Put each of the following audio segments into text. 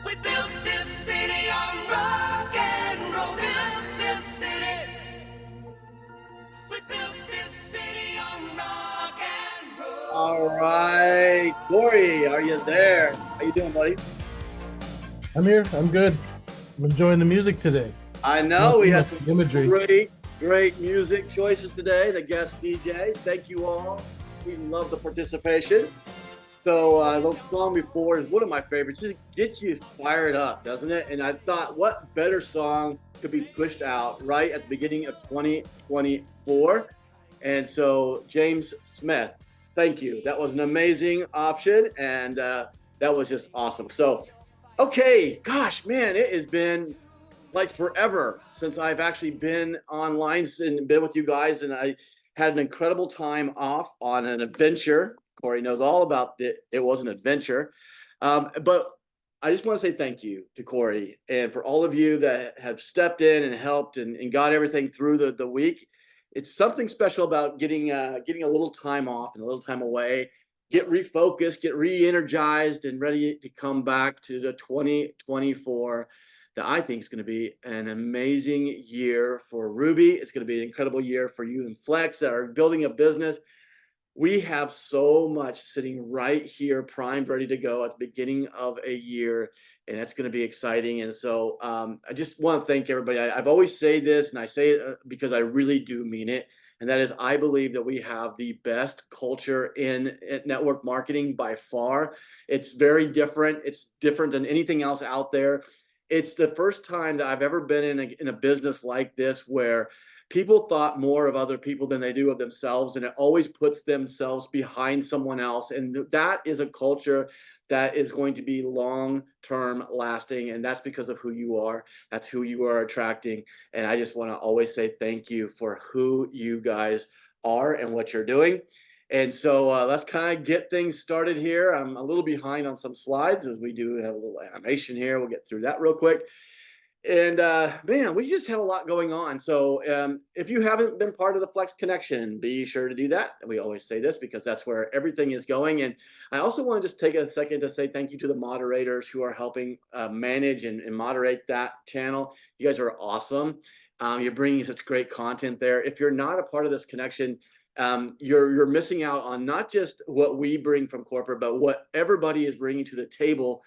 We built this city on rock and roll. Built this city. We built this city on rock and roll. All right, Corey, are you there? How you doing, buddy? I'm here. I'm good. I'm enjoying the music today. I know we Nothing had but some imagery. great music choices today. The guest DJ, thank you all. We love the participation. So the song before is one of my favorites. Just gets you fired up, doesn't it? And I thought, what better song could be pushed out right at the beginning of 2024? And so James Smith, thank you. That was an amazing option, and that was just awesome. So, okay, gosh, man, it has been like forever since I've actually been online and been with you guys, and I had an incredible time off on an adventure. Corey knows all about it. It was an adventure. But I just want to say thank you to Corey and for all of you that have stepped in and helped and got everything through the week. It's something special about getting a little time off and a little time away, get refocused, get re-energized and ready to come back to the 2024 that I think is going to be an amazing year for Ruby. It's going to be an incredible year for you and Flex that are building a business. We have so much sitting right here, primed, ready to go at the beginning of a year, and that's going to be exciting. And so I just want to thank everybody. I've always say this, and I say it because I really do mean it. And that is, I believe that we have the best culture in network marketing by far. It's very different. It's different than anything else out there. It's the first time that I've ever been in a business like this where people thought more of other people than they do of themselves, and it always puts themselves behind someone else. And that is a culture that is going to be long-term lasting, and that's because of who you are. That's who you are attracting. And I just want to always say thank you for who you guys are and what you're doing. And so let's kind of get things started here. I'm a little behind on some slides as we do have a little animation here. We'll get through that real quick. And man, we just have a lot going on. So if you haven't been part of the Flex Connection, be sure to do that. We always say this because that's where everything is going. And I also want to just take a second to say thank you to the moderators who are helping manage and moderate that channel. You guys are awesome. You're bringing such great content there. If you're not a part of this connection, you're missing out on not just what we bring from corporate, but what everybody is bringing to the table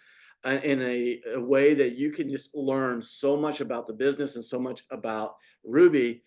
in a way that you can just learn so much about the business and so much about Ruby.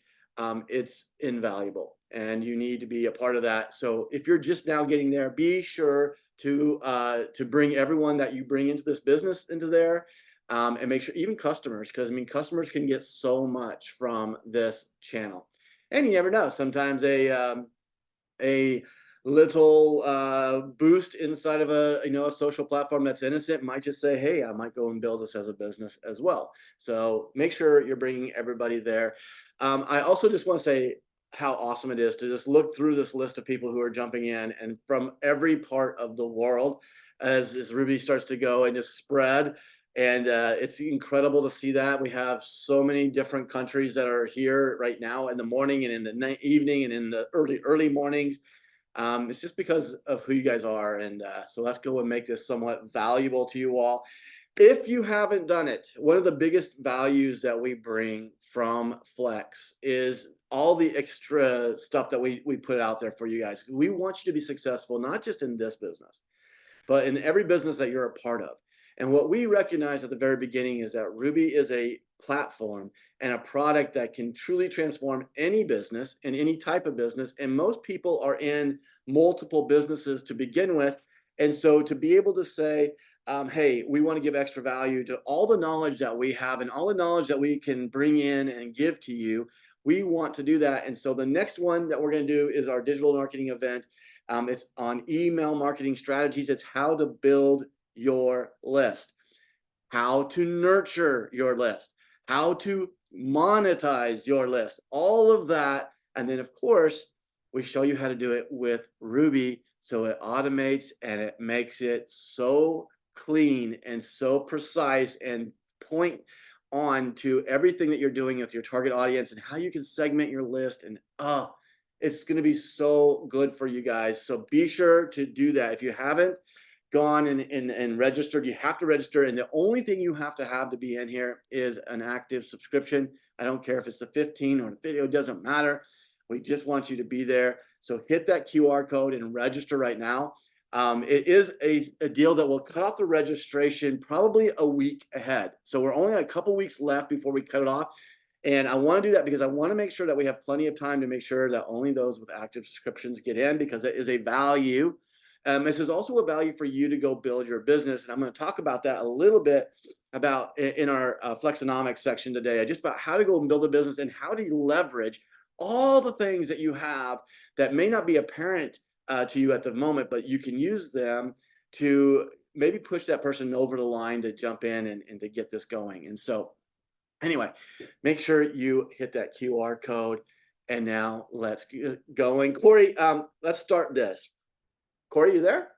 It's invaluable, and you need to be a part of that. So if you're just now getting there, be sure to bring everyone that you bring into this business into there, and make sure even customers, because I mean customers can get so much from this channel, and you never know. Sometimes a little boost inside of a social platform that's innocent might just say, hey, I might go and build this as a business as well. So make sure you're bringing everybody there. I also just want to say how awesome it is to just look through this list of people who are jumping in and from every part of the world as Ruby starts to go and just spread. And it's incredible to see that. We have so many different countries that are here right now in the morning and in the evening and in the early mornings. It's just because of who you guys are. And so let's go and make this somewhat valuable to you all. If you haven't done it, one of the biggest values that we bring from Flex is all the extra stuff that we put out there for you guys. We want you to be successful, not just in this business, but in every business that you're a part of. And what we recognize at the very beginning is that Ruby is a platform and a product that can truly transform any business and any type of business. And most people are in multiple businesses to begin with. And so to be able to say, hey, we want to give extra value to all the knowledge that we have and all the knowledge that we can bring in and give to you, we want to do that. And so the next one that we're going to do is our digital marketing event. It's on email marketing strategies. It's how to build your list, how to nurture your list, how to monetize your list, all of that. And then, of course, we show you how to do it with Ruby. So it automates and it makes it so clean and so precise and point on to everything that you're doing with your target audience and how you can segment your list. And it's going to be so good for you guys. So be sure to do that. If you haven't, gone and registered, you have to register. And the only thing you have to be in here is an active subscription. I don't care if it's the 15 or the video, it doesn't matter. We just want you to be there. So hit that QR code and register right now. It is a deal that will cut off the registration probably a week ahead. So we're only a couple weeks left before we cut it off. And I want to do that because I want to make sure that we have plenty of time to make sure that only those with active subscriptions get in, because it is a value. This is also a value for you to go build your business. And I'm going to talk about that a little bit about in our Flexonomics section today, just about how to go and build a business and how to leverage all the things that you have that may not be apparent to you at the moment, but you can use them to maybe push that person over the line to jump in and to get this going. And so anyway, make sure you hit that QR code. And now let's get going. Corey, let's start this. Corey, you there?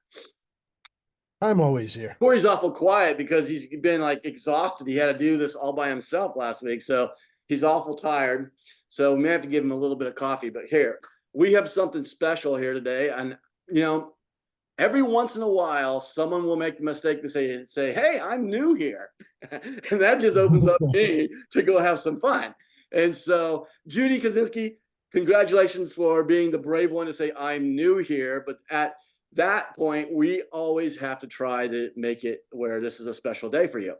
I'm always here. Corey's awful quiet because he's been like exhausted. He had to do this all by himself last week. So he's awful tired. So we may have to give him a little bit of coffee. But here, we have something special here today. And, you know, every once in a while, someone will make the mistake to say, hey, I'm new here. And that just opens up me to go have some fun. And so, Judy Kaczynski, congratulations for being the brave one to say, I'm new here. But at that point, we always have to try to make it where this is a special day for you.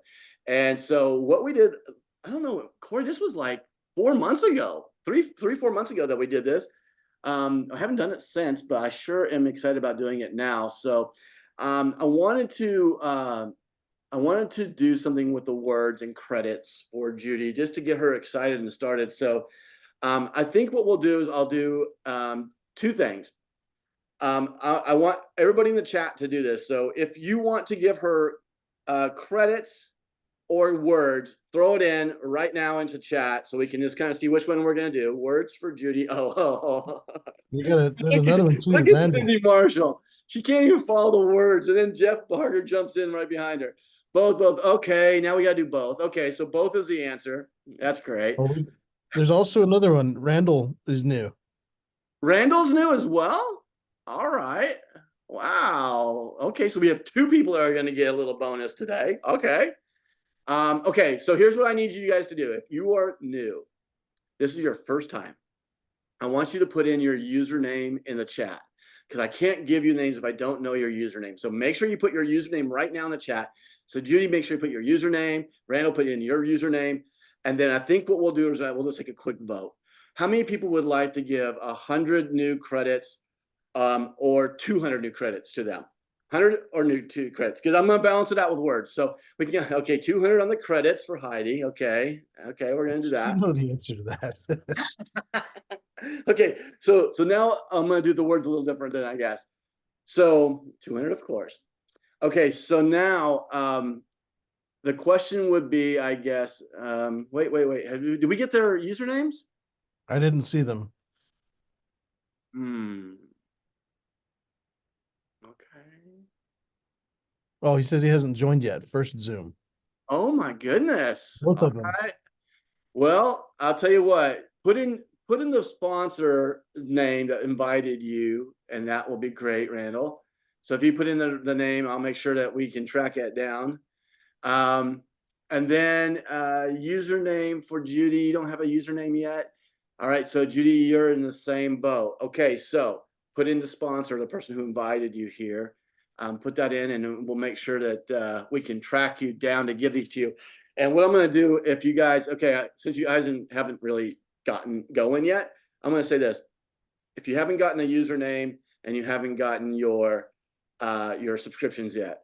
And so what we did, I don't know, Corey, this was like 4 months ago, 4 months ago that we did this. I haven't done it since, but I sure am excited about doing it now. So I wanted to do something with the words and credits for Judy, just to get her excited and started. So I think what we'll do is I'll do two things. I want everybody in the chat to do this. So if you want to give her credits or words, throw it in right now into chat so we can just kind of see which one we're going to do. Words for Judy. There's another one too. Look at Cindy Marshall. She can't even follow the words. And then Jeff Barger jumps in right behind her. Both. Okay, now we got to do both. Okay, so both is the answer. That's great. There's also another one. Randall is new. Randall's new as well? All right. Wow. Okay, so we have two people that are going to get a little bonus today. Okay. Okay, so here's what I need you guys to do. If you are new, this is your first time, I want you to put in your username in the chat, because I can't give you names if I don't know your username. So make sure you put your username right now in the chat. So Judy, make sure you put your username. Randall, put in your username. And then I think what we'll do is we'll just take a quick vote. How many people would like to give 100 new credits or 200 new credits to them? 100 or new 2 credits, because I'm going to balance it out with words. So we can, okay, 200 on the credits for Heidi. Okay, we're going to do that. You know the answer to that. Okay, so now I'm going to do the words a little different than I guess. So 200, of course. Okay, so now the question would be, I guess, wait. Did we get their usernames? I didn't see them. Okay. Oh, he says he hasn't joined yet. First Zoom. Oh my goodness. Both of them. Well, I'll tell you what. Put in the sponsor name that invited you, and that will be great, Randall. So if you put in the name, I'll make sure that we can track it down. And then username for Judy. You don't have a username yet. All right, so Judy, you're in the same boat. Okay, so put in the sponsor, the person who invited you here. Put that in, and we'll make sure that we can track you down to give these to you. And what I'm going to do, if you guys, okay, since you guys haven't really gotten going yet, I'm going to say this. If you haven't gotten a username and you haven't gotten your subscriptions yet,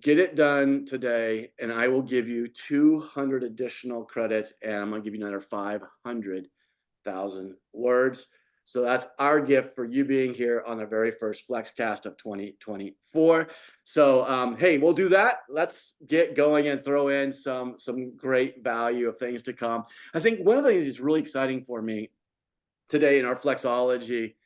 get it done today, and I will give you 200 additional credits, and I'm going to give you another 500,000 words. So that's our gift for you being here on the very first FLEXCAST of 2024. So, hey, we'll do that. Let's get going and throw in some great value of things to come. I think one of the things that's really exciting for me today in our Flexology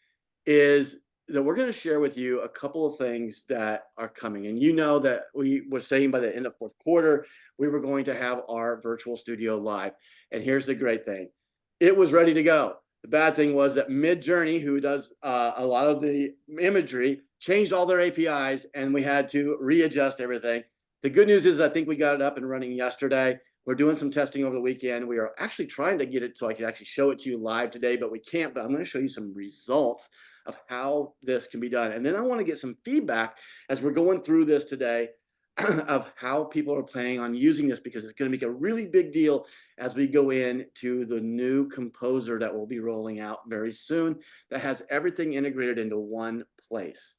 is that we're going to share with you a couple of things that are coming. And you know that we were saying by the end of fourth quarter, we were going to have our virtual studio live. And here's the great thing. It was ready to go. The bad thing was that Midjourney, who does a lot of the imagery, changed all their APIs, and we had to readjust everything. The good news is I think we got it up and running yesterday. We're doing some testing over the weekend. We are actually trying to get it so I can actually show it to you live today, but we can't. But I'm going to show you some results of how this can be done. And then I want to get some feedback as we're going through this today of how people are planning on using this, because it's going to make a really big deal as we go into the new composer that we'll be rolling out very soon that has everything integrated into one place.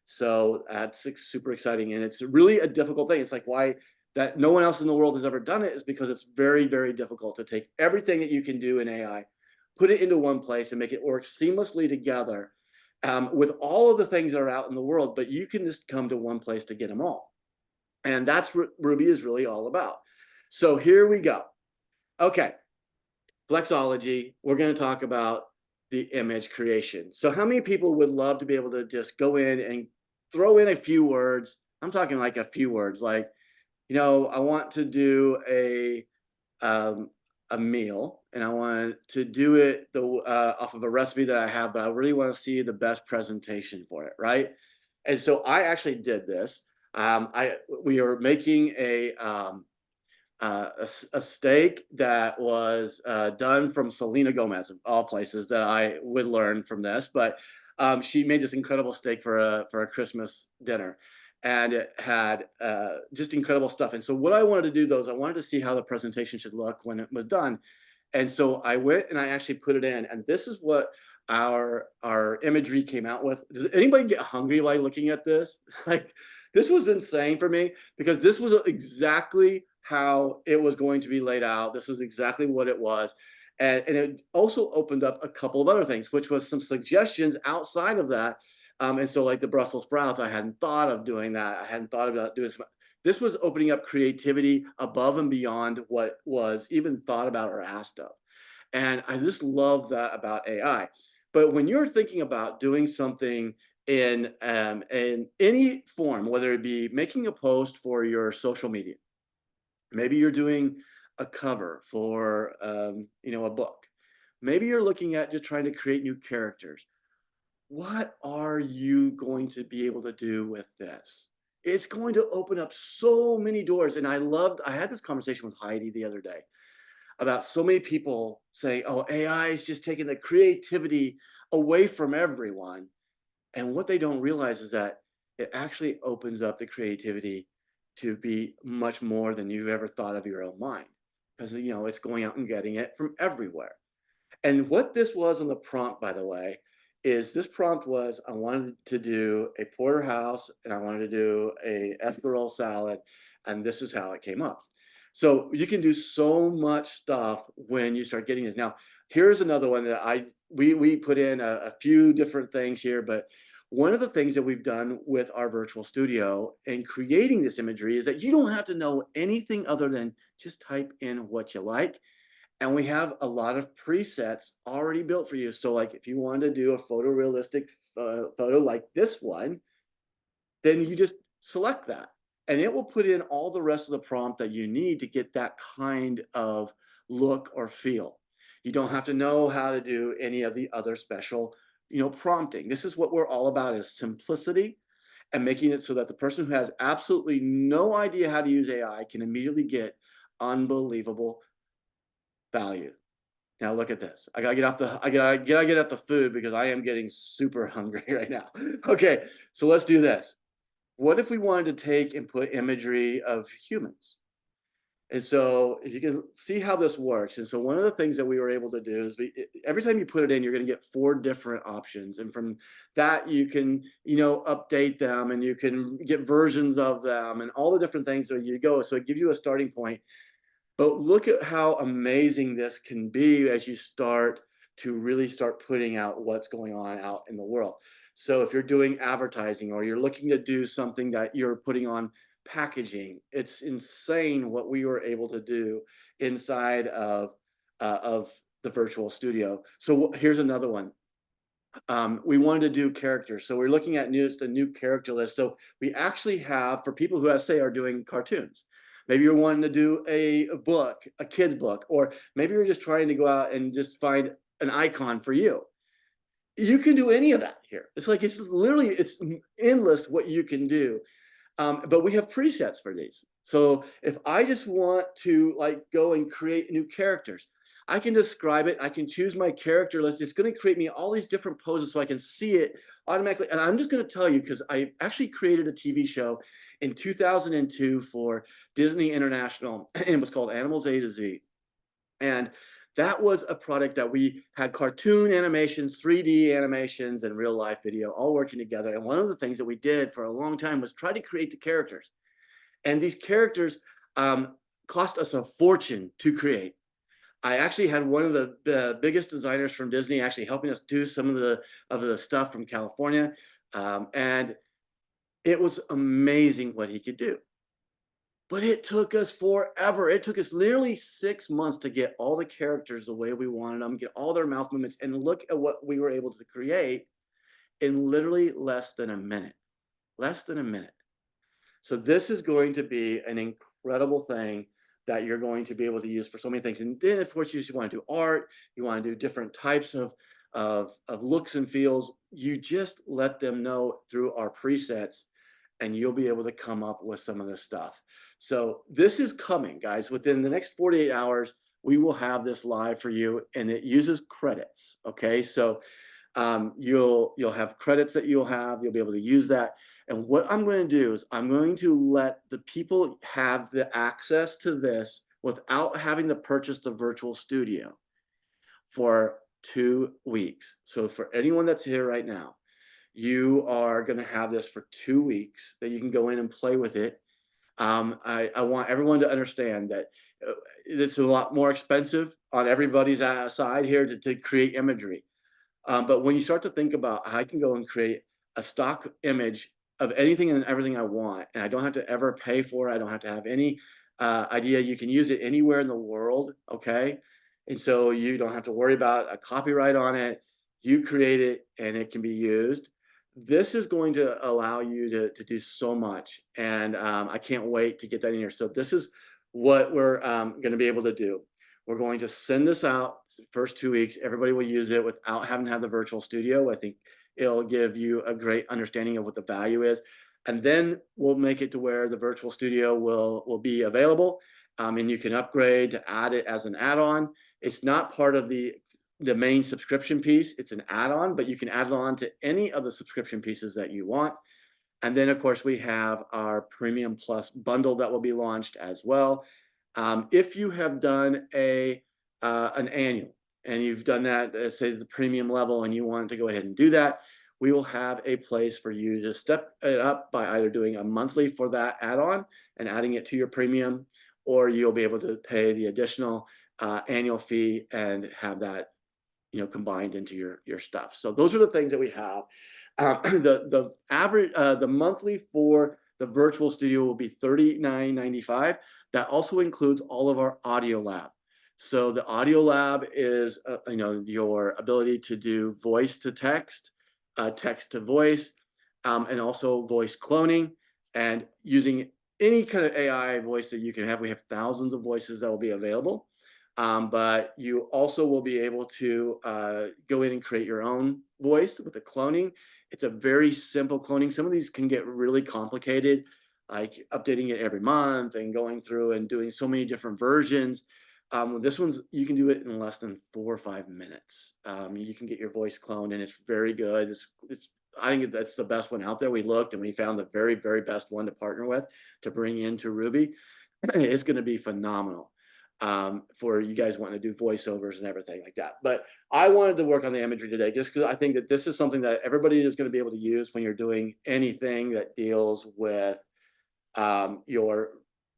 So that's super exciting. And it's really a difficult thing. It's like why that no one else in the world has ever done it is because it's very, very difficult to take everything that you can do in AI, put it into one place and make it work seamlessly together with all of the things that are out in the world, but you can just come to one place to get them all. And that's what Ruby is really all about. So here we go. Okay, Flexology, we're going to talk about the image creation. So how many people would love to be able to just go in and throw in a few words? I'm talking like a few words, like, you know, I want to do a meal, and I want to do it off of a recipe that I have, but I really want to see the best presentation for it, right? And so I actually did this. We were making a steak that was done from Selena Gomez, of all places that I would learn from this. But she made this incredible steak for a Christmas dinner, and it had just incredible stuff. And so what I wanted to do, though, is I wanted to see how the presentation should look when it was done. And so I went and I actually put it in, and this is what our imagery came out with. Does anybody get hungry like looking at this? Like, this was insane for me, because this was exactly how it was going to be laid out. This is exactly what it was. And it also opened up a couple of other things, which was some suggestions outside of that. And so like the Brussels sprouts, I hadn't thought of doing that. I hadn't thought about doing some. This was opening up creativity above and beyond what was even thought about or asked of. And I just love that about AI. But when you're thinking about doing something in any form, whether it be making a post for your social media, maybe you're doing a cover for a book, maybe you're looking at just trying to create new characters. What are you going to be able to do with this? It's going to open up so many doors. And I had this conversation with Heidi the other day about so many people saying, oh, AI is just taking the creativity away from everyone. And what they don't realize is that it actually opens up the creativity to be much more than you ever thought of your own mind, because it's going out and getting it from everywhere. And what this was on the prompt, by the way, is this prompt was, I wanted to do a porterhouse and I wanted to do a escarole salad, and this is how it came up. So you can do so much stuff when you start getting this. Now, here's another one that we put in a few different things here, but one of the things that we've done with our virtual studio in creating this imagery is that you don't have to know anything other than just type in what you like. And we have a lot of presets already built for you. So like if you wanted to do a photorealistic photo like this one, then you just select that. And it will put in all the rest of the prompt that you need to get that kind of look or feel. You don't have to know how to do any of the other special, prompting. This is what we're all about, is simplicity and making it so that the person who has absolutely no idea how to use AI can immediately get unbelievable value. Now look at this. I gotta get at the food because I am getting super hungry right now. Okay, so let's do this. What if we wanted to take and put imagery of humans? And so if you can see how this works. And so one of the things that we were able to do is every time you put it in, you're going to get 4 different options. And from that, you can, update them, and you can get versions of them and all the different things that you go. So it gives you a starting point. But look at how amazing this can be as you start to really start putting out what's going on out in the world. So if you're doing advertising or you're looking to do something that you're putting on packaging, it's insane what we were able to do inside of the virtual studio. So here's another one. We wanted to do characters. So we're looking at the new character list. So we actually have, for people who are doing cartoons, maybe you're wanting to do a book, a kid's book, or maybe you're just trying to go out and just find an icon for you. You can do any of that here. It's like, it's literally, it's endless what you can do. But we have presets for these. So if I just want to like go and create new characters, I can describe it. I can choose my character list. It's going to create me all these different poses so I can see it automatically. And I'm just going to tell you, because I actually created a TV show in 2002 for Disney International, and it was called Animals A to Z. And that was a product that we had cartoon animations, 3D animations, and real life video all working together. And one of the things that we did for a long time was try to create the characters. And these characters cost us a fortune to create. I actually had one of the biggest designers from Disney actually helping us do some of the stuff from California. And it was amazing what he could do. But it took us forever. It took us literally 6 months to get all the characters the way we wanted them, get all their mouth movements, and look at what we were able to create in literally less than a minute. Less than a minute. So this is going to be an incredible thing that you're going to be able to use for so many things. And then, of course, you want to do art, you want to do different types of looks and feels. You just let them know through our presets, and you'll be able to come up with some of this stuff. So this is coming, guys. Within the next 48 hours, we will have this live for you, and it uses credits. Okay, so you'll have credits that you'll be able to use that. And what I'm going to do is I'm going to let the people have the access to this without having to purchase the virtual studio for 2 weeks. So for anyone that's here right now, you are going to have this for 2 weeks that you can go in and play with it. I want everyone to understand that this is a lot more expensive on everybody's side here to create imagery. But when you start to think about how I can go and create a stock image of anything and everything I want, and I don't have to ever pay for it, I don't have to have any idea, you can use it anywhere in the world, okay? And so you don't have to worry about a copyright on it. You create it and it can be used. This is going to allow you to do so much. And I can't wait to get that in here. So this is what we're going to be able to do. We're going to send this out first 2 weeks. Everybody will use it without having to have the virtual studio. I think it'll give you a great understanding of what the value is. And then we'll make it to where the virtual studio will be available, and you can upgrade to add it as an add-on. It's not part of the main subscription piece. It's an add-on, but you can add it on to any of the subscription pieces that you want. And then, of course, we have our Premium Plus bundle that will be launched as well. If you have done an annual, and you've done that, say the premium level, and you want to go ahead and do that, we will have a place for you to step it up by either doing a monthly for that add-on and adding it to your premium, or you'll be able to pay the additional annual fee and have that, combined into your stuff. So those are the things that we have. The average, the monthly for the virtual studio will be $39.95. That also includes all of our audio lab. So the audio lab is, your ability to do voice to text, text to voice, and also voice cloning, and using any kind of AI voice that you can have. We have thousands of voices that will be available, but you also will be able to go in and create your own voice with the cloning. It's a very simple cloning. Some of these can get really complicated, like updating it every month and going through and doing so many different versions. This one's, you can do it in less than 4 or 5 minutes. You can get your voice cloned, and it's very good. I think that's the best one out there. We looked and we found the very, very best one to partner with to bring into Ruby. It's going to be phenomenal for you guys wanting to do voiceovers and everything like that. But I wanted to work on the imagery today just because I think that this is something that everybody is going to be able to use when you're doing anything that deals with your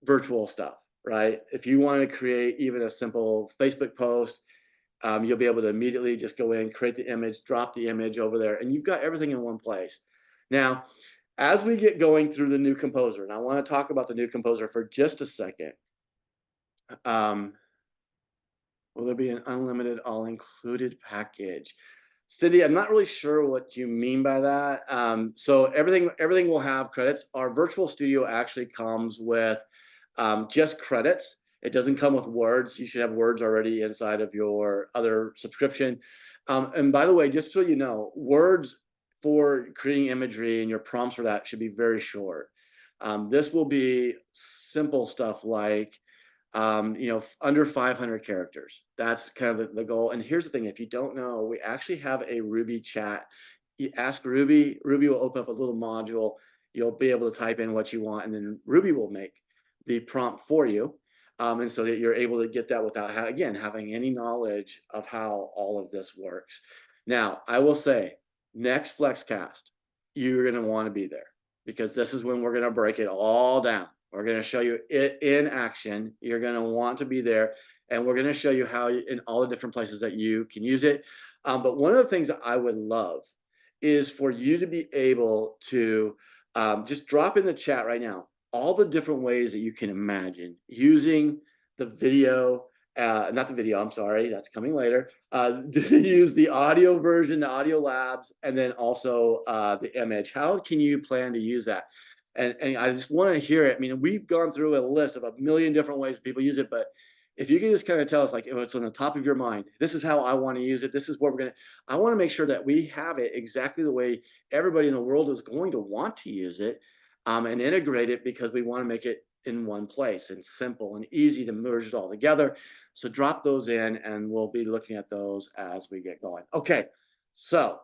virtual stuff. Right? If you want to create even a simple Facebook post, you'll be able to immediately just go in, create the image, drop the image over there, and you've got everything in one place. Now, as we get going through the new composer, and I want to talk about the new composer for just a second. Will there be an unlimited all-included package? Cindy, I'm not really sure what you mean by that. So everything will have credits. Our virtual studio actually comes with just credits. It doesn't come with words. You should have words already inside of your other subscription. And by the way, just so you know, words for creating imagery and your prompts for that should be very short. This will be simple stuff like, under 500 characters. That's kind of the goal. And here's the thing, if you don't know, we actually have a Ruby chat. You ask Ruby, Ruby will open up a little module. You'll be able to type in what you want, and then Ruby will make the prompt for you. And so that you're able to get that without, again, having any knowledge of how all of this works. Now, I will say, next FlexCast, you're going to want to be there, because this is when we're going to break it all down. We're going to show you it in action. You're going to want to be there, and we're going to show you how in all the different places that you can use it. But one of the things that I would love is for you to be able to just drop in the chat right now all the different ways that you can imagine using the video, not the video, I'm sorry, that's coming later, to use the audio version, the audio labs, and then also the image. How can you plan to use that? And I just want to hear it. I mean, we've gone through a list of a million different ways people use it, but if you can just kind of tell us, like, if it's on the top of your mind, this is how I want to use it, this is what we're going to, I want to make sure that we have it exactly the way everybody in the world is going to want to use it, and integrate it, because we want to make it in one place and simple and easy to merge it all together. So drop those in, and we'll be looking at those as we get going. Okay, so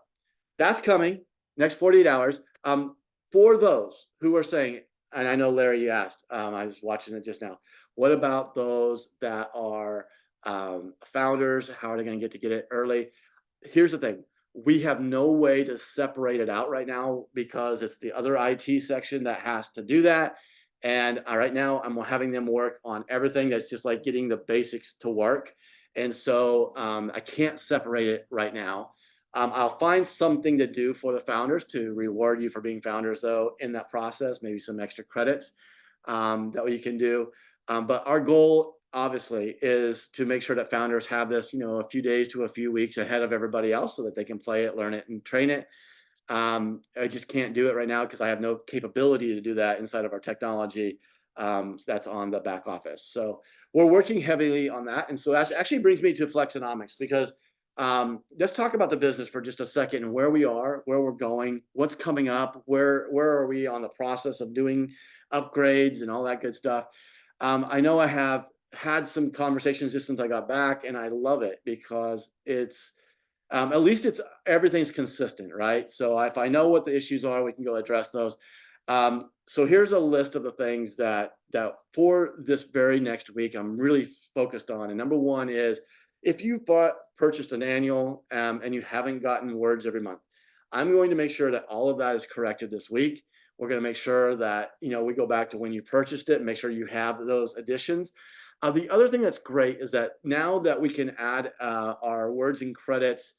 that's coming next 48 hours. For those who are saying, and I know, Larry, you asked, I was watching it just now, what about those that are founders? How are they going to get it early? Here's the thing. We have no way to separate it out right now, because it's the other IT section that has to do that. And right now I'm having them work on everything that's just like getting the basics to work. And so I can't separate it right now. I'll find something to do for the founders to reward you for being founders, though, in that process, maybe some extra credits that we can do. But our goal, obviously, is to make sure that founders have this, a few days to a few weeks ahead of everybody else, so that they can play it, learn it, and train it. I just can't do it right now because I have no capability to do that inside of our technology that's on the back office. So we're working heavily on that. And so that actually brings me to Flexonomics, because let's talk about the business for just a second, and where we are, where we're going, what's coming up, where are we on the process of doing upgrades and all that good stuff. I know I have had some conversations just since I got back, and I love it because it's at least everything's consistent, right? So if I know what the issues are, we can go address those. So here's a list of the things that for this very next week I'm really focused on. And number one is, if you've purchased an annual and you haven't gotten words every month, I'm going to make sure that all of that is corrected this week. We're going to make sure that we go back to when you purchased it and make sure you have those additions. The other thing that's great is that now that we can add our words and credits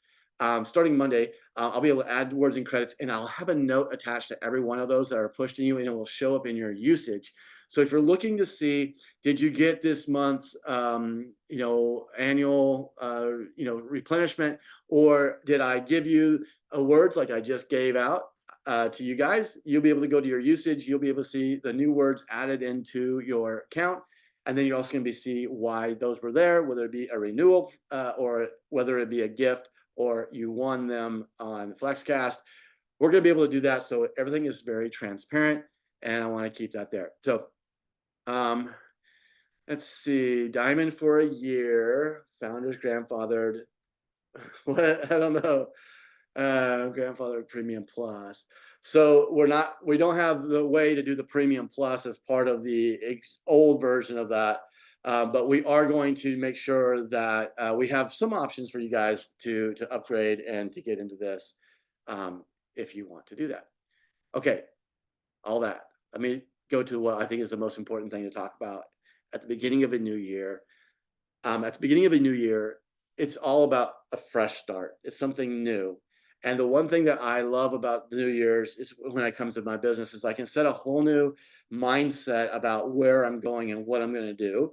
starting Monday, I'll be able to add words and credits, and I'll have a note attached to every one of those that are pushed to you, and it will show up in your usage. So if you're looking to see, did you get this month's annual replenishment, or did I give you words like I just gave out to you guys? You'll be able to go to your usage. You'll be able to see the new words added into your account. And then you're also going to see why those were there, whether it be a renewal or whether it be a gift, or you won them on FlexCast. We're going to be able to do that. So everything is very transparent, and I want to keep that there. So let's see, Diamond for a year, founders grandfathered. What? I don't know. Grandfathered Premium Plus. So we don't have the way to do the Premium Plus as part of the old version of that. But we are going to make sure that we have some options for you guys to upgrade and to get into this if you want to do that. Okay, all that. Let me go to what I think is the most important thing to talk about at the beginning of a new year. At the beginning of a new year, it's all about a fresh start. It's something new. And the one thing that I love about the New Year's is when it comes to my business is I can set a whole new mindset about where I'm going and what I'm going to do.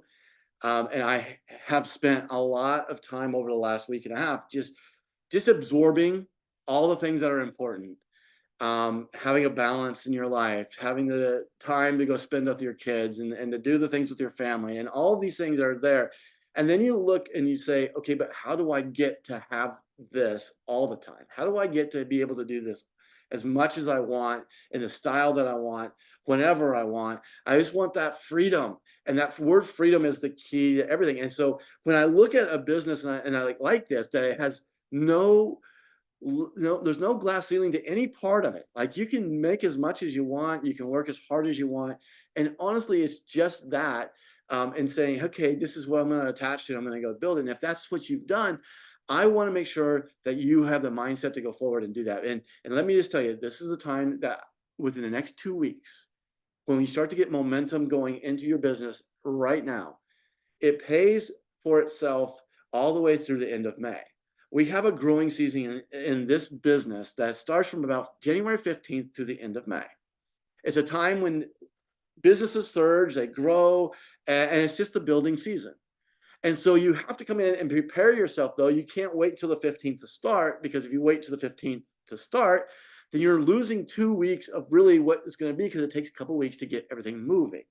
And I have spent a lot of time over the last week and a half just absorbing all the things that are important. Having a balance in your life, having the time to go spend with your kids and to do the things with your family, and all of these things are there. And then you look and you say, okay, but how do I get to have this all the time? How do I get to be able to do this as much as I want in the style that I want, whenever I want? I just want that freedom. And that word freedom is the key to everything. And so when I look at a business and I like this, that it has there's no glass ceiling to any part of it. Like you can make as much as you want, you can work as hard as you want. And honestly, it's just that. And saying, okay, this is what I'm going to attach to. I'm going to go build it. And if that's what you've done, I want to make sure that you have the mindset to go forward and do that. And let me just tell you, this is the time that within the next 2 weeks, when you start to get momentum going into your business right now, it pays for itself all the way through the end of May. We have a growing season in this business that starts from about January 15th to the end of May. It's a time when businesses surge, they grow, and it's just a building season. And so you have to come in and prepare yourself, though. You can't wait till the 15th to start, because if you wait till the 15th to start, then you're losing 2 weeks of really what it's going to be, because it takes a couple of weeks to get everything moving.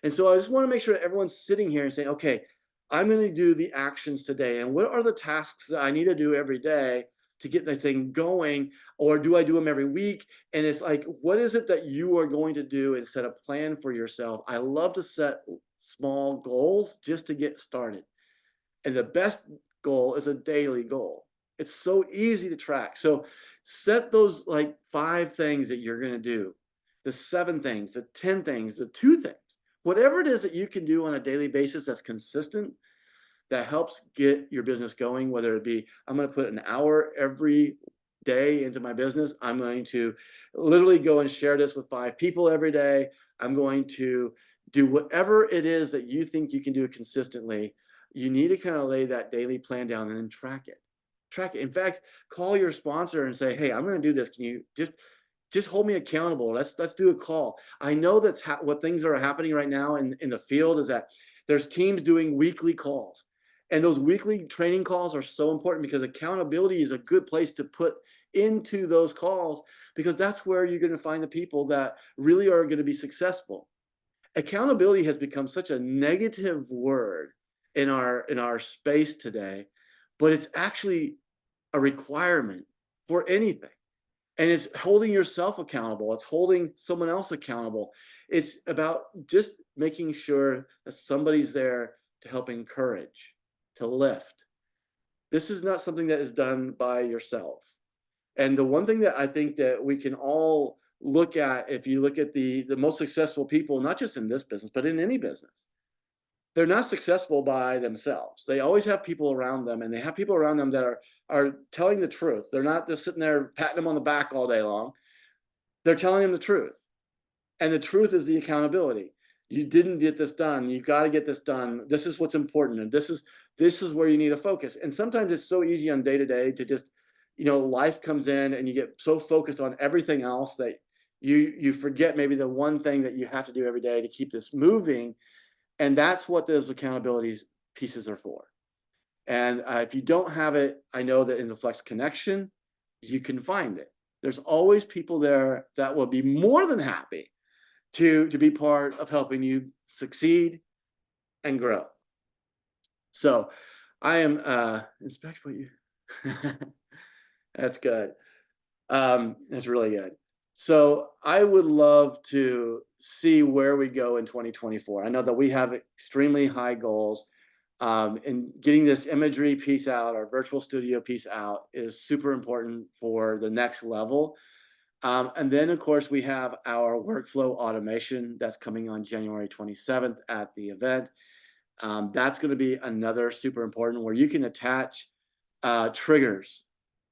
And so I just want to make sure that everyone's sitting here and saying, okay, I'm going to do the actions today. And what are the tasks that I need to do every day to get the thing going? Or do I do them every week? And it's like, what is it that you are going to do and set a plan for yourself? I love to set small goals just to get started. And the best goal is a daily goal. It's so easy to track. So set those like 5 things that you're going to do, the 7 things, the 10 things, the 2 things. Whatever it is that you can do on a daily basis that's consistent, that helps get your business going, whether it be, I'm going to put an hour every day into my business. I'm going to literally go and share this with 5 people every day. I'm going to do whatever it is that you think you can do consistently. You need to kind of lay that daily plan down and then track it. Track it. In fact, call your sponsor and say, hey, I'm going to do this. Can you just hold me accountable? Let's do a call. I know that's what things are happening right now in the field is that there's teams doing weekly calls. And those weekly training calls are so important, because accountability is a good place to put into those calls, because that's where you're going to find the people that really are going to be successful. Accountability has become such a negative word in our space today, but it's actually a requirement for anything. And it's holding yourself accountable. It's holding someone else accountable. It's about just making sure that somebody's there to help encourage, to lift. This is not something that is done by yourself. And the one thing that I think that we can all look at, if you look at the most successful people, not just in this business, but in any business, they're not successful by themselves. They always have people around them, and they have people around them that are telling the truth. They're not just sitting there patting them on the back all day long. They're telling them the truth. And the truth is the accountability. You didn't get this done. You got to get this done. This is what's important. And this is where you need to focus. And sometimes it's so easy on day to day to just, life comes in and you get so focused on everything else that you forget maybe the one thing that you have to do every day to keep this moving. And that's what those accountability pieces are for. And if you don't have it, I know that in the Flex Connection, you can find it. There's always people there that will be more than happy to be part of helping you succeed and grow. So I am inspect what you that's good. That's really good. So I would love to see where we go in 2024. I know that we have extremely high goals, and getting this imagery piece out, our virtual studio piece out, is super important for the next level. And then, of course, we have our workflow automation that's coming on January 27th at the event. That's going to be another super important, where you can attach triggers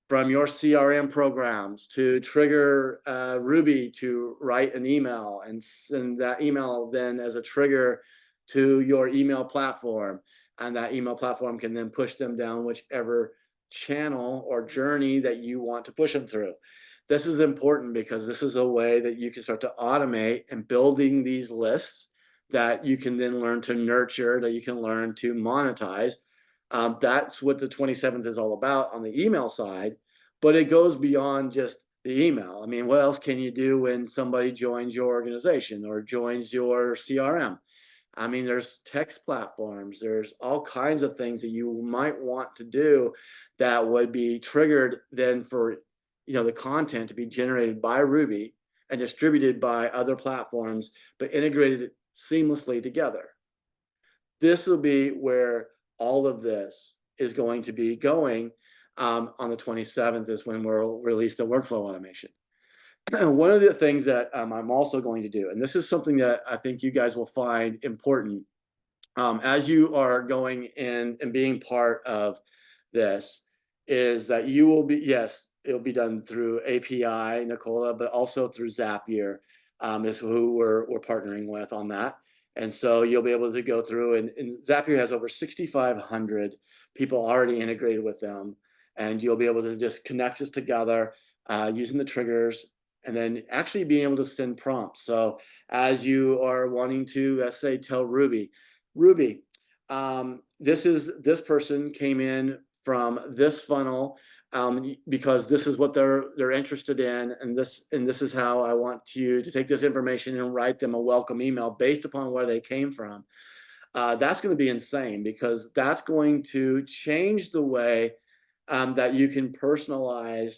from your CRM programs to trigger Ruby to write an email, and send that email then as a trigger to your email platform. And that email platform can then push them down whichever channel or journey that you want to push them through. This is important because this is a way that you can start to automate and building these lists that you can then learn to nurture, that you can learn to monetize. That's what the 27th is all about on the email side, but it goes beyond just the email. I mean, what else can you do when somebody joins your organization or joins your CRM? I mean, there's text platforms, there's all kinds of things that you might want to do that would be triggered then for, the content to be generated by Ruby and distributed by other platforms, but integrated seamlessly together. This will be where all of this is going to be going. On the 27th is when we'll release the workflow automation. One of the things that I'm also going to do, and this is something that I think you guys will find important as you are going in and being part of this, is that you will be, yes, it'll be done through API, Nicola, but also through Zapier, is who we're partnering with on that. And so you'll be able to go through, and Zapier has over 6,500 people already integrated with them. And you'll be able to just connect us together using the triggers, and then actually being able to send prompts. So as you are wanting to, let's say, tell Ruby, this person came in from this funnel because this is what they're interested in, and this is how I want you to take this information and write them a welcome email based upon where they came from. That's going to be insane, because that's going to change the way that you can personalize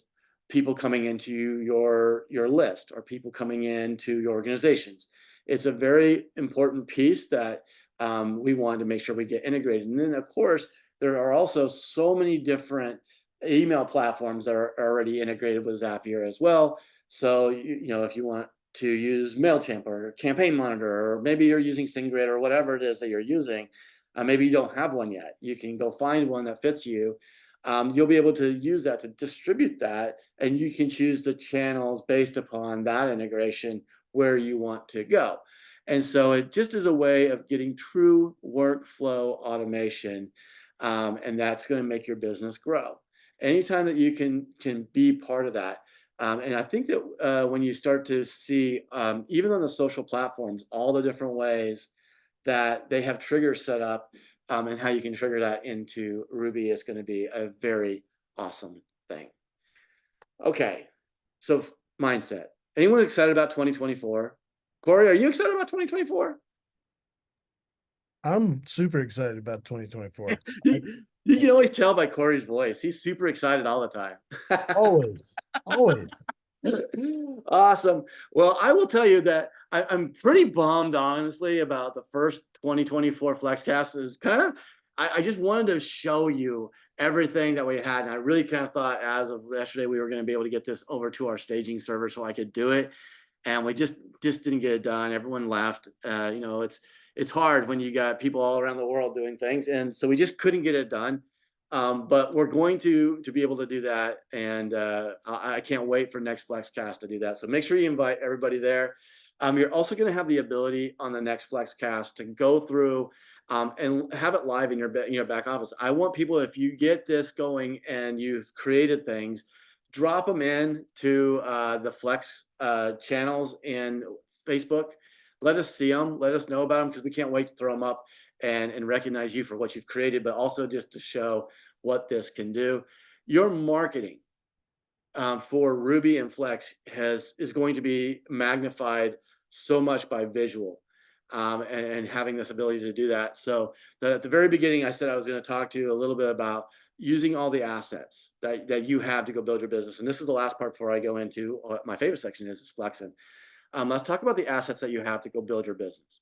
people coming into your list, or people coming into your organizations. It's a very important piece that we want to make sure we get integrated. And then, of course, there are also so many different email platforms that are already integrated with Zapier as well. So, if you want to use MailChimp or Campaign Monitor, or maybe you're using SendGrid or whatever it is that you're using, maybe you don't have one yet. You can go find one that fits you. You'll be able to use that to distribute that, and you can choose the channels based upon that integration where you want to go. And so it just is a way of getting true workflow automation, and that's going to make your business grow. Anytime that you can be part of that. And I think that when you start to see, even on the social platforms, all the different ways that they have triggers set up, and how you can trigger that into Ruby, is going to be a very awesome thing. Okay, so mindset. Anyone excited about 2024? Corey, are you excited about 2024? I'm super excited about 2024. You can always tell by Corey's voice. He's super excited all the time. Always. Awesome. Well, I will tell you that I'm pretty bummed, honestly, about the first 2024 FLEXCAST. Is kind of, I just wanted to show you everything that we had. And I really kind of thought as of yesterday, we were going to be able to get this over to our staging server so I could do it. And we just didn't get it done. Everyone left. It's hard when you got people all around the world doing things. And so we just couldn't get it done. But we're going to be able to do that. And I can't wait for next FLEXCAST to do that. So make sure you invite everybody there. You're also going to have the ability on the next FLEXCAST to go through and have it live in your back office. I want people, if you get this going and you've created things, drop them in to the Flex channels in Facebook. Let us see them. Let us know about them, because we can't wait to throw them up and recognize you for what you've created, but also just to show what this can do. Your marketing for Ruby and Flex is going to be magnified so much by visual and having this ability to do that. So at the very beginning, I said I was going to talk to you a little bit about using all the assets that you have to go build your business. And this is the last part before I go into what my favorite section is flexing. Let's talk about the assets that you have to go build your business.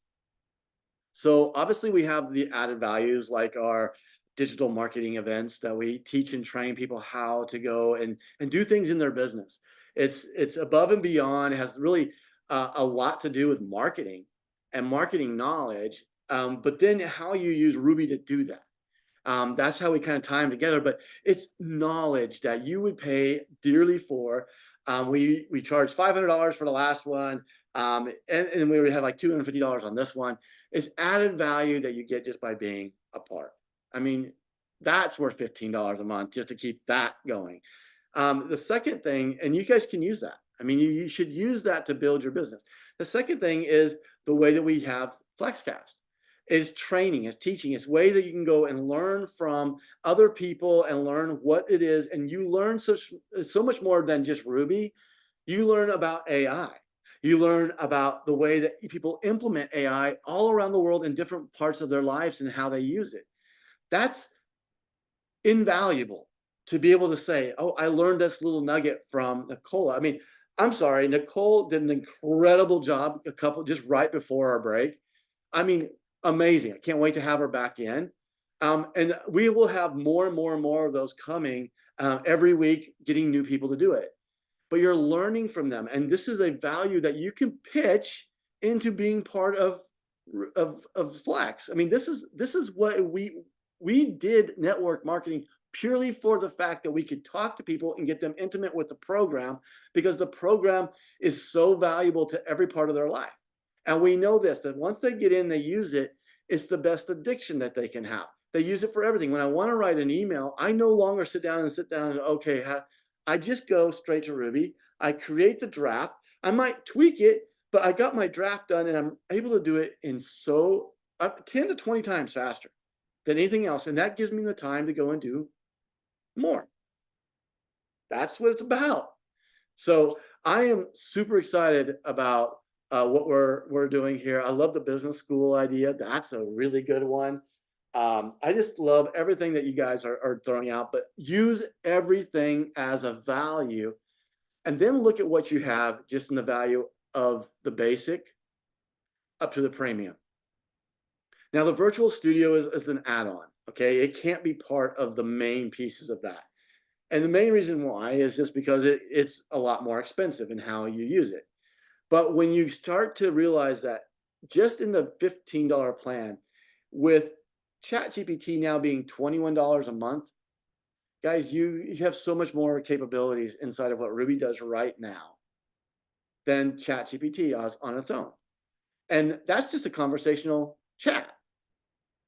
So obviously we have the added values, like our digital marketing events that we teach and train people how to go and do things in their business. It's above and beyond. It has really a lot to do with marketing and marketing knowledge, but then how you use Ruby to do that. That's how we kind of tie them together, but it's knowledge that you would pay dearly for. We charge $500 for the last one, and we would have like $250 on this one. It's added value that you get just by being a part. I mean, that's worth $15 a month just to keep that going. The second thing, and you guys can use that. I mean, you should use that to build your business. The second thing is the way that we have FLEXCAST. It's training, it's teaching, it's way that you can go and learn from other people and learn what it is. And you learn so much more than just Ruby. You learn about AI. You learn about the way that people implement AI all around the world in different parts of their lives and how they use it. That's invaluable to be able to say, oh, I learned this little nugget from Nicole. I mean, I'm sorry, Nicole did an incredible job just right before our break. I mean, amazing. I can't wait to have her back in. And we will have more and more and more of those coming every week, getting new people to do it. But you're learning from them. And this is a value that you can pitch into being part of Flex. I mean, this is what we did network marketing purely for the fact that we could talk to people and get them intimate with the program, because the program is so valuable to every part of their life. And we know this, that once they get in, they use it, it's the best addiction that they can have. They use it for everything. When I want to write an email, I no longer sit down and okay, I just go straight to Ruby. I create the draft. I might tweak it, but I got my draft done and I'm able to do it in 10 to 20 times faster than anything else. And that gives me the time to go and do more. That's what it's about. So I am super excited about what we're doing here. I love the business school idea. That's a really good one. I just love everything that you guys are throwing out, but use everything as a value and then look at what you have just in the value of the basic up to the premium. Now, the virtual studio is an add-on, okay? It can't be part of the main pieces of that. And the main reason why is just because it's a lot more expensive in how you use it. But when you start to realize that just in the $15 plan, with ChatGPT now being $21 a month, guys, you have so much more capabilities inside of what Ruby does right now than ChatGPT on its own. And that's just a conversational chat.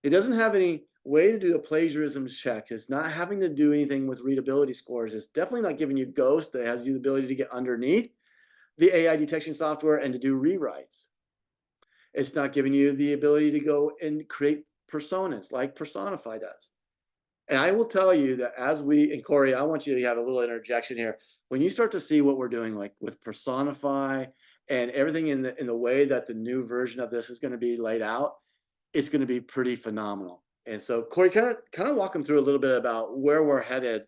It doesn't have any way to do the plagiarism check. It's not having to do anything with readability scores. It's definitely not giving you Ghost that has you the ability to get underneath the AI detection software and to do rewrites. It's not giving you the ability to go and create personas like Personify does. And I will tell you that and Corey, I want you to have a little interjection here. When you start to see what we're doing, like with Personify and everything in the way that the new version of this is going to be laid out, it's going to be pretty phenomenal. And so, Corey, kind of walk them through a little bit about where we're headed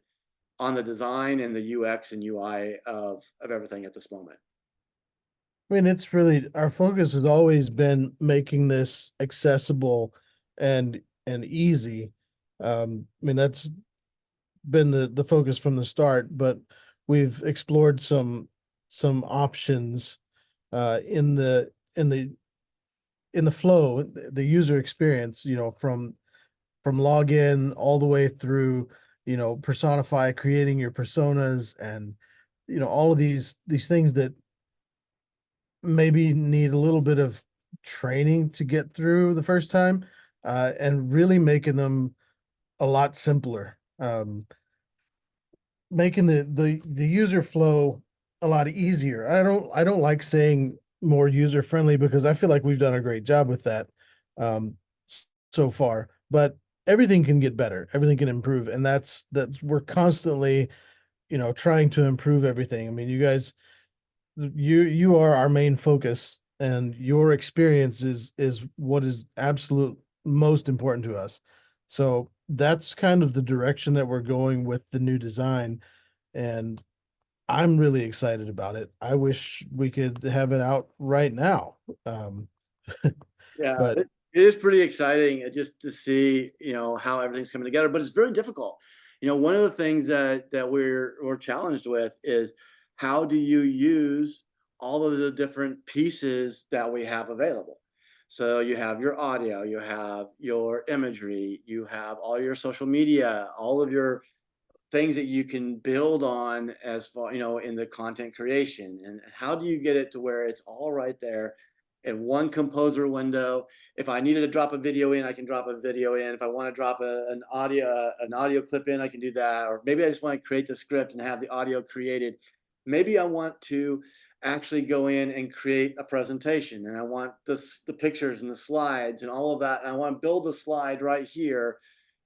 on the design and the UX and UI of everything at this moment. I mean, it's really our focus has always been making this accessible and easy. I mean, that's been the focus from the start, but we've explored some options in the flow, the user experience, from login all the way through, Personify, creating your personas, and all of these things that maybe need a little bit of training to get through the first time, and really making them a lot simpler, making the user flow a lot easier. I don't like saying more user friendly because I feel like we've done a great job with that so far, but everything can get better, everything can improve, and that's we're constantly trying to improve everything. I mean, you guys, you are our main focus, and your experience is what is absolute most important to us. So that's kind of the direction that we're going with the new design, and I'm really excited about it. I wish we could have it out right now. Yeah, But it is pretty exciting just to see, how everything's coming together, but it's very difficult. One of the things that we're challenged with is how do you use all of the different pieces that we have available? So you have your audio, you have your imagery, you have all your social media, all of your things that you can build on as far, in the content creation. And how do you get it to where it's all right there in one composer window? If I needed to drop a video in, I can drop a video in. If I want to drop an audio clip in, I can do that. Or maybe I just want to create the script and have the audio created. Maybe I want to actually go in and create a presentation, and I want the pictures and the slides and all of that. And I want to build a slide right here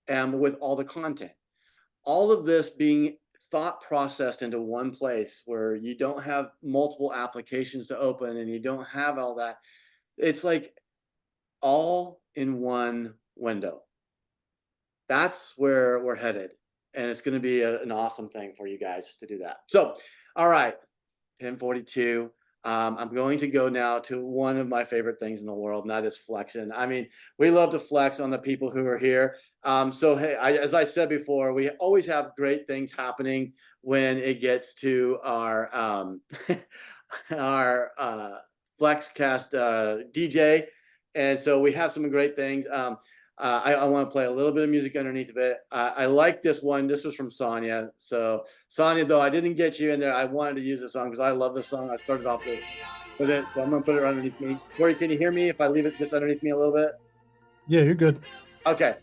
with all the content. All of this being thought processed into one place where you don't have multiple applications to open and you don't have all that. It's like all in one window. That's where we're headed. And it's going to be an awesome thing for you guys to do that. So, all right, 1042. I'm going to go now to one of my favorite things in the world, and that is flexing. I mean, we love to flex on the people who are here. So, hey, as I said before, we always have great things happening when it gets to our our FLEXCAST DJ. And so we have some great things. I want to play a little bit of music underneath of it. I like this one. This was from Sonia. So Sonia, though I didn't get you in there, I wanted to use this song because I love this song. I started off with it, so I'm going to put it underneath me. Corey, can you hear me if I leave it just underneath me a little bit? Yeah, you're good. Okay.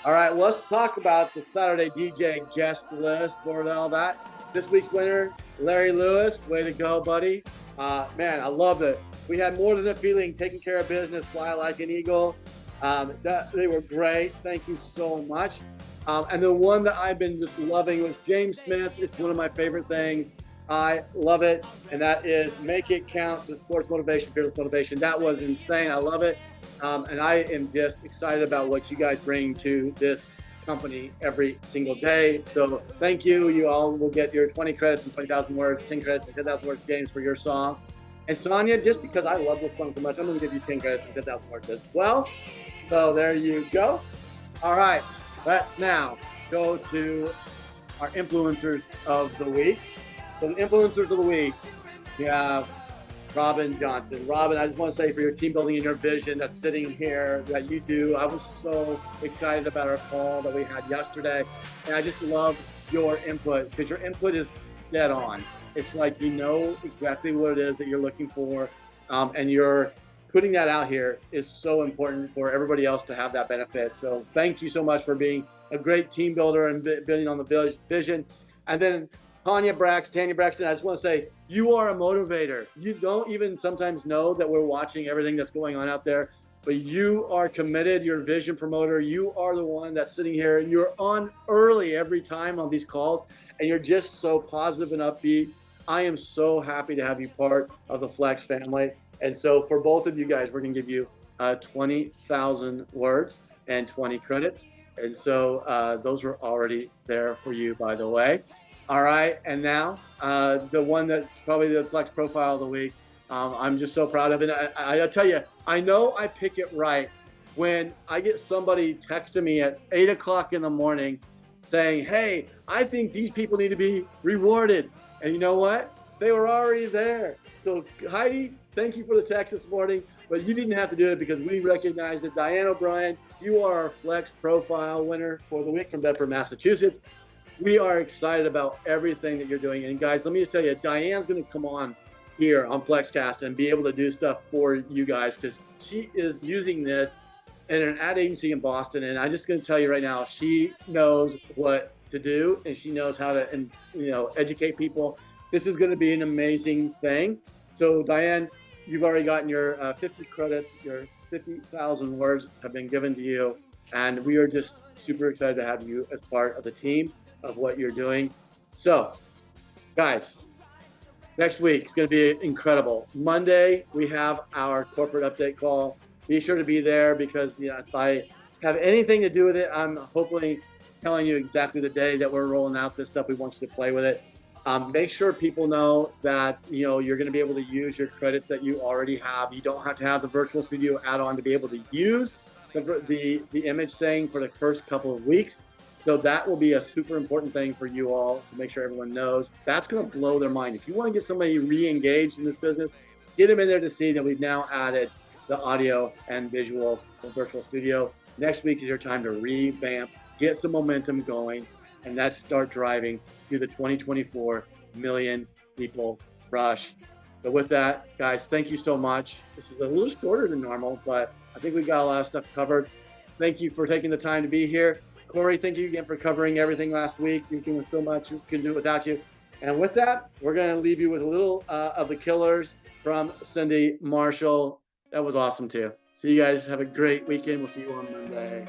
All right, well, let's talk about the Saturday DJ guest list for all that. This week's winner, Larry Lewis. Way to go, buddy. Man, I loved it. We had More Than a Feeling, Taking Care of Business, Fly Like an Eagle. They were great. Thank you so much. And the one that I've been just loving was James Smith. It's one of my favorite things. I love it. And that is Make It Count, the Sports Motivation, Fearless Motivation. That was insane. I love it. And I am just excited about what you guys bring to this company every single day. So thank you. You all will get your 20 credits and 20,000 words, 10 credits and 10,000 words, James, for your song. And Sonia, just because I love this song so much, I'm going to give you 10 credits and 10,000 words as well. So there you go. All right, let's now go to our influencers of the week. So the influencers of the week, we have Robin Johnson. Robin, I just want to say for your team building and your vision that's sitting here that you do. I was so excited about our call that we had yesterday. And I just love your input because your input is dead on. It's like you know exactly what it is that you're looking for, and you're putting that out here is so important for everybody else to have that benefit. So thank you so much for being a great team builder and building on the vision. And then Tanya Braxton, I just want to say, you are a motivator. You don't even sometimes know that we're watching everything that's going on out there, but you are committed. You're a vision promoter. You are the one that's sitting here and you're on early every time on these calls, and you're just so positive and upbeat. I am so happy to have you part of the Flex family. And so for both of you guys, we're going to give you 20,000 words and 20 credits. And so those are already there for you, by the way. All right. And now the one that's probably the Flex profile of the week. I'm just so proud of it. I'll tell you, I know I pick it right when I get somebody texting me at 8 o'clock in the morning saying, hey, I think these people need to be rewarded. And you know what? They were already there. So Heidi, thank you for the text this morning, but you didn't have to do it because we recognize that Diane O'Brien, you are our Flex Profile winner for the week from Bedford, Massachusetts. We are excited about everything that you're doing. And guys, let me just tell you, Diane's going to come on here on FlexCast and be able to do stuff for you guys because she is using this in an ad agency in Boston. And I'm just going to tell you right now, she knows what to do and she knows how to, educate people. This is going to be an amazing thing. So Diane, you've already gotten your 50 credits, your 50,000 words have been given to you. And we are just super excited to have you as part of the team of what you're doing. So guys, next week is going to be incredible. Monday, we have our corporate update call. Be sure to be there because if I have anything to do with it, I'm hopefully telling you exactly the day that we're rolling out this stuff. We want you to play with it. Make sure people know that you're going to be able to use your credits that you already have. You don't have to have the virtual studio add-on to be able to use the image thing for the first couple of weeks. So that will be a super important thing for you all to make sure everyone knows. That's going to blow their mind. If you want to get somebody re-engaged in this business, get them in there to see that we've now added the audio and visual from Virtual Studio. Next week is your time to revamp, get some momentum going, and that's start driving through the 2024 million people rush. So with that, guys, thank you so much. This is a little shorter than normal, but I think we got a lot of stuff covered. Thank you for taking the time to be here. Corey, thank you again for covering everything last week. You're doing so much. We couldn't do it without you. And with that, we're going to leave you with a little of The Killers from Cindy Marshall. That was awesome, too. So you guys have a great weekend. We'll see you on Monday.